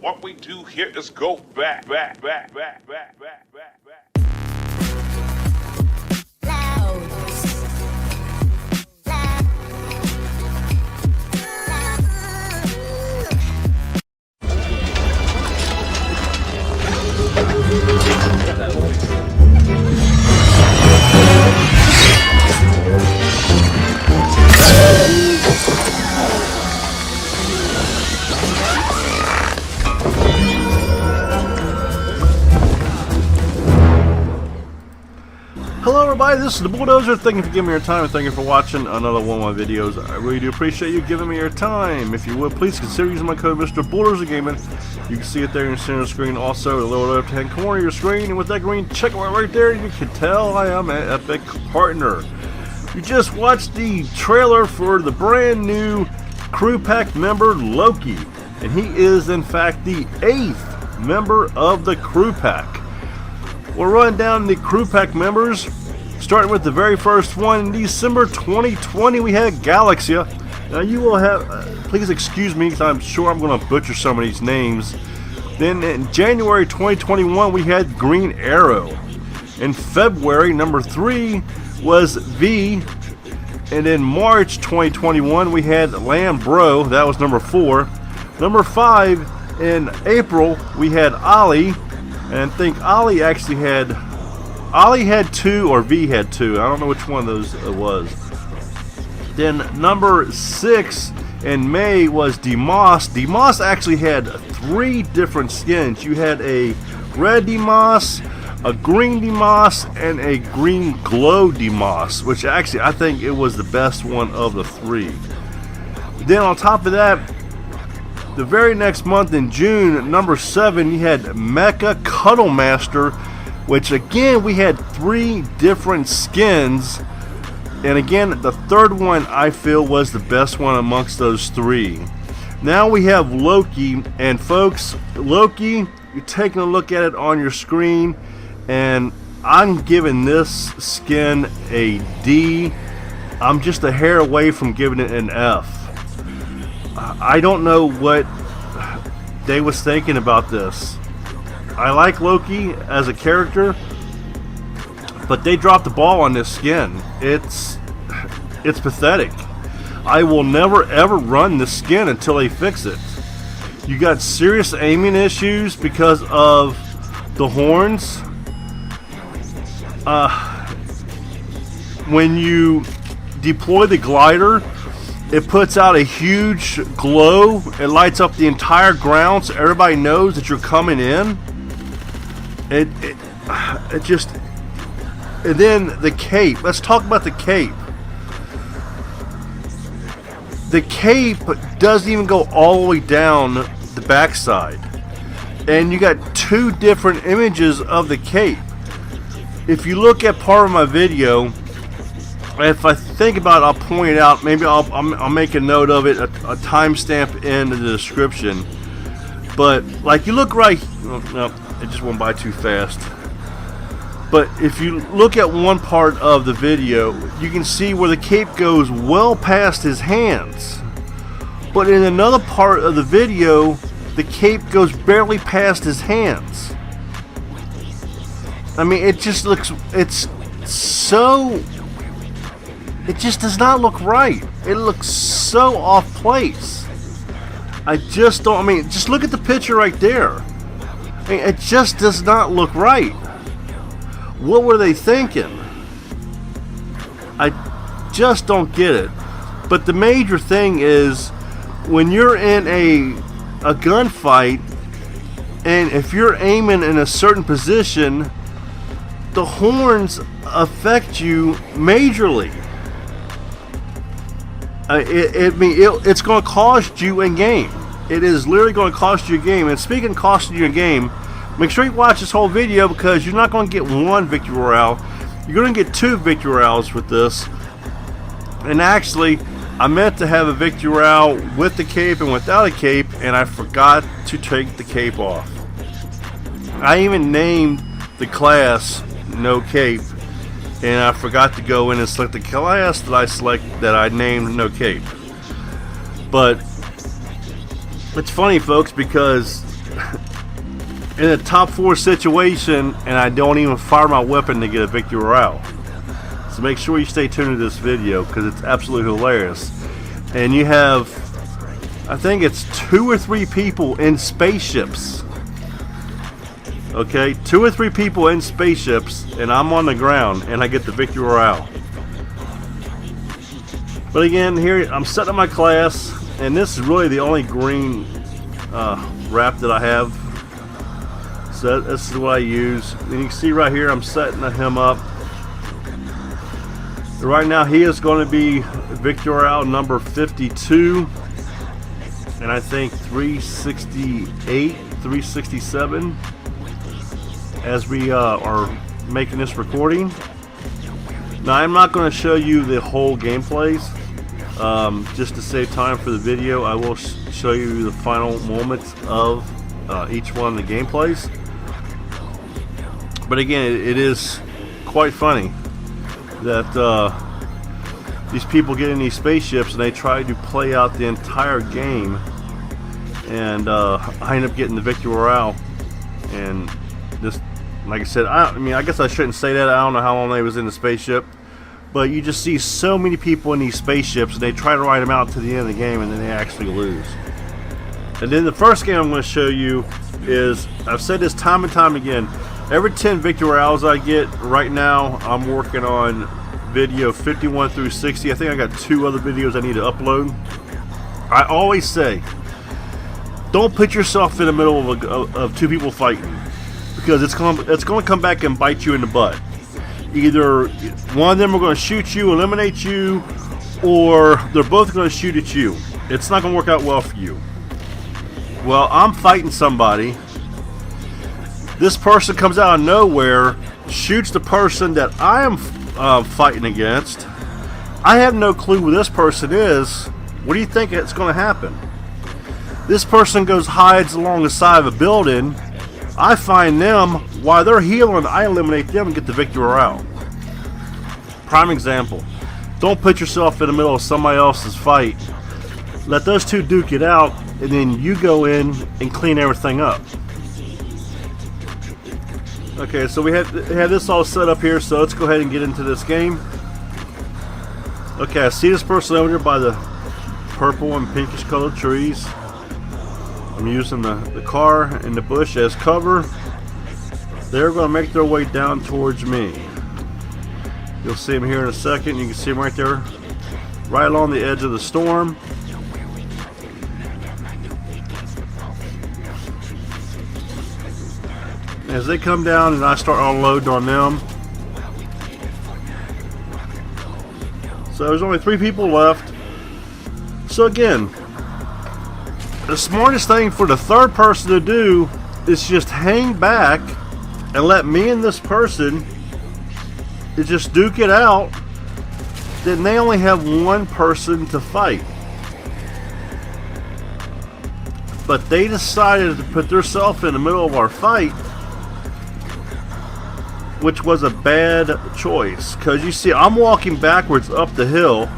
What we do here is go back. Hello everybody, this is the Bulldozer. Thank you for giving me your time and thank you for watching another one of my videos. I really do appreciate you giving me your time. If you would, please consider using my code MrBulldozeRgamN. You can see it there in the center of the screen. Also, the lower left hand corner of your screen. And with that green check mark right there, you can tell I am an epic partner. You just watched the trailer for the brand new crew pack member Loki. And he is in fact the 8th member of the crew pack. We'll run down the crew pack members, starting with the very first one. In December 2020, we had Galaxia. Now you will have, please excuse me because I'm sure I'm going to butcher some of these names. Then in January 2021, we had Green Arrow. In February, number 3 was V. And in March 2021, we had Lambro. That was number 4. Number 5, in April, we had Ollie. And I think Ollie had 2 or V had 2. I don't know which one of those it was. Then number 6 in May was Demoss. Demoss actually had 3 different skins. You had a red Demoss, a green Demoss, and a green glow Demoss, which actually I think it was the best one of the 3. Then on top of that, the very next month in June, number 7, you had Mecha Cuddle Master, which again we had 3 different skins. And again, the third one I feel was the best one amongst those 3. Now we have Loki, and folks, Loki, you're taking a look at it on your screen, and I'm giving this skin a D. I'm just a hair away from giving it an F. I don't know what they was thinking about this. I like Loki as a character, but they dropped the ball on this skin. It's pathetic. I will never ever run this skin until they fix it. You got serious aiming issues because of the horns. When you deploy the glider, it puts out a huge glow. It lights up the entire ground so everybody knows that you're coming in. It just... And then the cape. Let's talk about the cape. The cape doesn't even go all the way down the backside. And you got 2 different images of the cape. If you look at part of my video, if I think about it, I'll point it out. Maybe I'll make a note of it, a timestamp in the description. But like you look right, no, it just went by too fast. But if you look at one part of the video, you can see where the cape goes well past his hands. But in another part of the video, the cape goes barely past his hands. I mean, it just looks, it's so... It just does not look right. It looks so off place. I just don't, I mean, just look at the picture right there. I mean, it just does not look right. What were they thinking? I just don't get it. But the major thing is, when you're in a gunfight, and if you're aiming in a certain position, the horns affect you majorly. It's going to cost you a game. It is literally going to cost you a game. And speaking of costing you a game, make sure you watch this whole video because you're not going to get 1 victory royale. You're going to get 2 victory royales with this. And actually, I meant to have a victory royale with the cape and without a cape, and I forgot to take the cape off. I even named the class No Cape, and I forgot to go in and select the class that I named No Cape. But it's funny, folks, because in a top 4 situation and I don't even fire my weapon to get a victory royale. So make sure you stay tuned to this video because it's absolutely hilarious. And you have, I think it's 2 or 3 people in spaceships. Okay, 2 or 3 people in spaceships, and I'm on the ground, and I get the victory royale. But again, here I'm setting up my class, and this is really the only green wrap that I have. So this is what I use. And you can see right here, I'm setting him up. Right now, he is going to be victory royale number 52, and I think 368, 367. As we are making this recording. Now I'm not going to show you the whole gameplays, just to save time for the video. I will show you the final moments of each one of the gameplays. But again, it is quite funny that these people get in these spaceships and they try to play out the entire game, and I end up getting the victory royale. And just like I said, I mean, I guess I shouldn't say that. I don't know how long they was in the spaceship, but you just see so many people in these spaceships, and they try to ride them out to the end of the game, and then they actually lose. And then the first game I'm going to show you is, I've said this time and time again, every 10 victory royales I get, right now I'm working on video 51 through 60. I think I got 2 other videos I need to upload. I always say, don't put yourself in the middle of 2 people fighting, because it's going to come back and bite you in the butt. Either one of them are going to shoot you, eliminate you, or they're both going to shoot at you. It's not going to work out well for you. Well, I'm fighting somebody. This person comes out of nowhere, shoots the person that I am fighting against. I have no clue who this person is. What do you think is going to happen? This person goes, hides along the side of a building. I find them while they're healing. I eliminate them and get the victory royale. Prime example. Don't put yourself in the middle of somebody else's fight. Let those 2 duke it out, and then you go in and clean everything up. Okay, so we have this all set up here, so let's go ahead and get into this game. Okay, I see this person over there by the purple and pinkish colored trees. I'm using the car and the bush as cover. They're going to make their way down towards me. You'll see them here in a second. You can see them right there, right along the edge of the storm. As they come down and I start unloading on them. So there's only 3 people left. So again, the smartest thing for the third person to do is just hang back and let me and this person just duke it out. Then they only have 1 person to fight. But they decided to put themselves in the middle of our fight, which was a bad choice. Because you see, I'm walking backwards up the hill.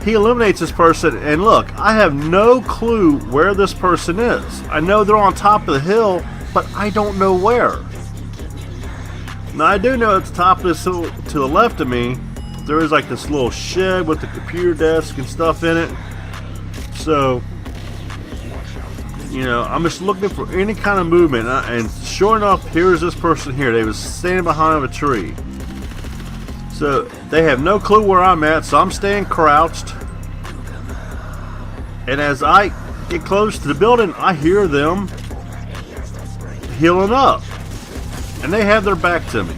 He eliminates this person, and look, I have no clue where this person is. I know they're on top of the hill, but I don't know where. Now I do know at the top of this hill to the left of me, there is like this little shed with the computer desk and stuff in it. So, you know, I'm just looking for any kind of movement, and sure enough, here's this person here. They was standing behind a tree. So they have no clue where I'm at, so I'm staying crouched. And as I get close to the building, I hear them healing up. And they have their back to me.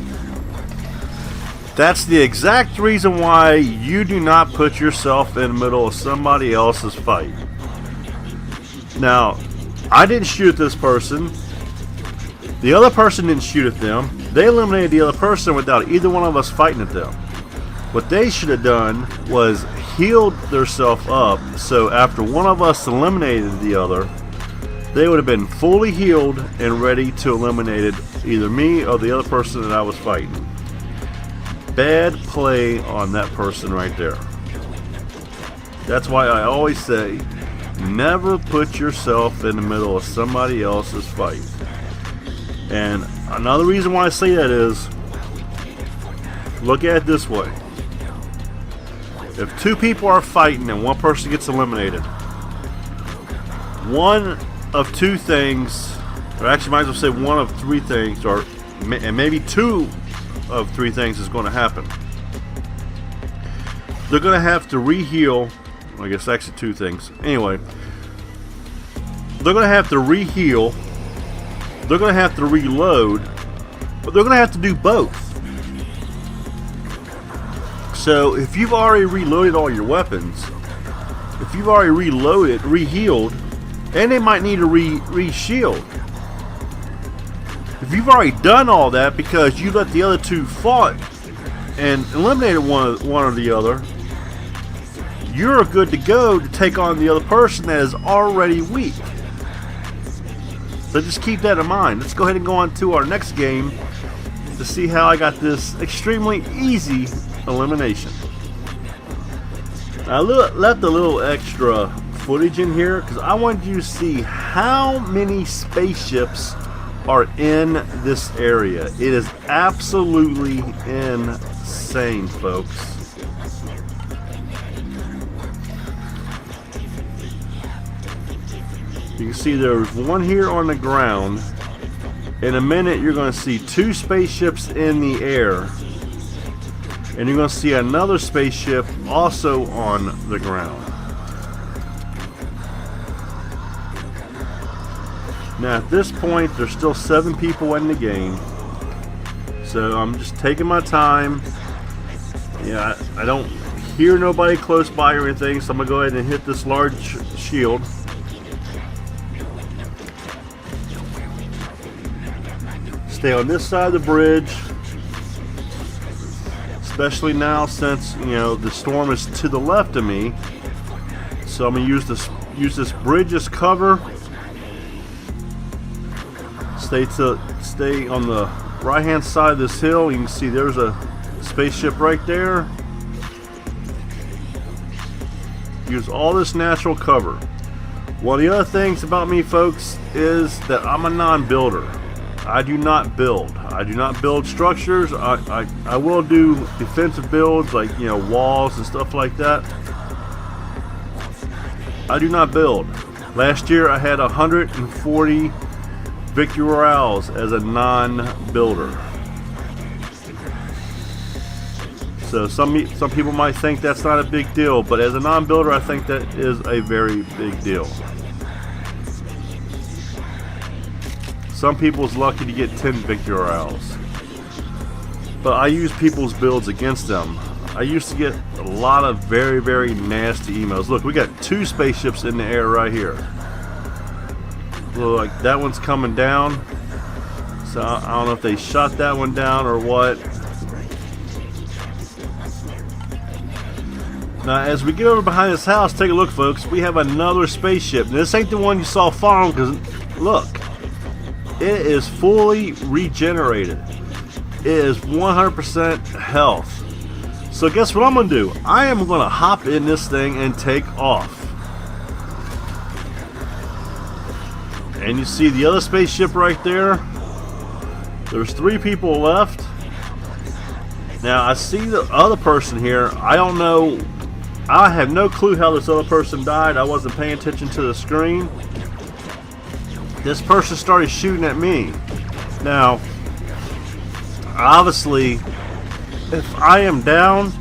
That's the exact reason why you do not put yourself in the middle of somebody else's fight. Now, I didn't shoot at this person. The other person didn't shoot at them. They eliminated the other person without either one of us fighting at them. What they should have done was healed themselves up, so after one of us eliminated the other, they would have been fully healed and ready to eliminate either me or the other person that I was fighting. Bad play on that person right there. That's why I always say, never put yourself in the middle of somebody else's fight. And another reason why I say that is, look at it this way. If two people are fighting and one person gets eliminated, one of two things, or actually might as well say one of three things, and maybe two of three things is going to happen. They're going to have to re-heal. I guess actually two things. Anyway, they're going to have to re-heal. They're going to have to reload, but they're going to have to do both. So if you've already reloaded all your weapons, if you've already reloaded, re-healed, and they might need a re-shield. If you've already done all that because you let the other two fought and eliminated one or the other, you're good to go to take on the other person that is already weak. So just keep that in mind. Let's go ahead and go on to our next game to see how I got this extremely easy elimination. I left a little extra footage in here because I wanted you to see how many spaceships are in this area. It is absolutely insane, folks. You can see there's one here on the ground. In a minute you're going to see two spaceships in the air, and you're going to see another spaceship also on the ground. Now at this point there's still 7 people in the game, so I'm just taking my time. Yeah, I don't hear nobody close by or anything, so I'm going to go ahead and hit this large shield. Stay on this side of the bridge, especially now since the storm is to the left of me. So I'm going to use this bridge as cover. Stay on the right hand side of this hill. You can see there's a spaceship right there. Use all this natural cover. One of the other things about me, folks, is that I'm a non-builder. I do not build. I do not build structures. I will do defensive builds like walls and stuff like that. I do not build. Last year I had 140 victory royales as a non-builder. So some people might think that's not a big deal, but as a non-builder I think that is a very big deal. Some people's lucky to get 10 victory royales, but I use people's builds against them. I used to get a lot of very, very nasty emails. Look, we got 2 spaceships in the air right here. Look, like that one's coming down. So I don't know if they shot that one down or what. Now as we get over behind this house, take a look, folks. We have another spaceship. Now, this ain't the one you saw farm, because look, it is fully regenerated. It is 100% health. So guess what I'm going to do? I am going to hop in this thing and take off. And you see the other spaceship right there. There's 3 people left. Now I see the other person here. I don't know. I have no clue how this other person died. I wasn't paying attention to the screen. This person started shooting at me. Now, obviously, if I am down,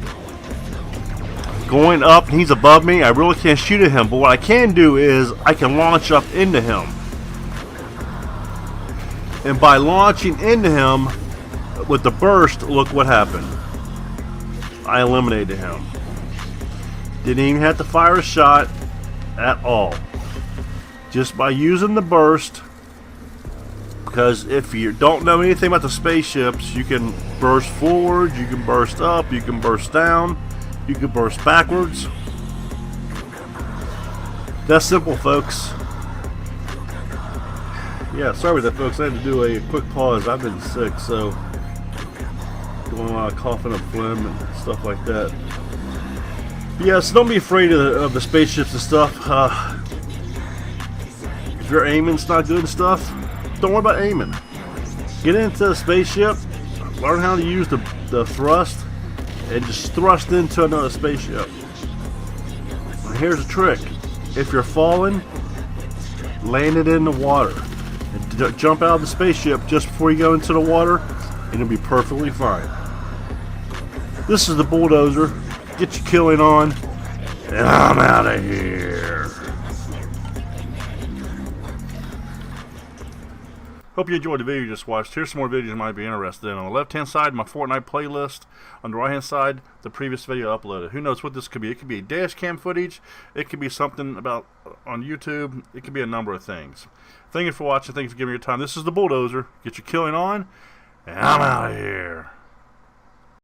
going up, and he's above me, I really can't shoot at him. But what I can do is I can launch up into him. And by launching into him with the burst, look what happened. I eliminated him. Didn't even have to fire a shot at all. Just by using the burst. Because if you don't know anything about the spaceships, you can burst forward, you can burst up, you can burst down, you can burst backwards. That's simple, folks. Yeah, sorry about that, folks. I had to do a quick pause. I've been sick, so doing a lot of coughing up phlegm and stuff like that. But yeah, so don't be afraid of the spaceships and stuff. If your aiming's not good and stuff, don't worry about aiming. Get into a spaceship, learn how to use the thrust, and just thrust into another spaceship. And here's the trick. If you're falling, land it in the water. And jump out of the spaceship just before you go into the water, and you'll be perfectly fine. This is the Bulldozer. Get your killing on, and I'm out of here. Hope you enjoyed the video you just watched. Here's some more videos you might be interested in. On the left-hand side, my Fortnite playlist. On the right-hand side, the previous video uploaded. Who knows what this could be? It could be dash cam footage. It could be something about on YouTube. It could be a number of things. Thank you for watching. Thank you for giving me your time. This is the Bulldozer. Get your killing on, and I'm out of here.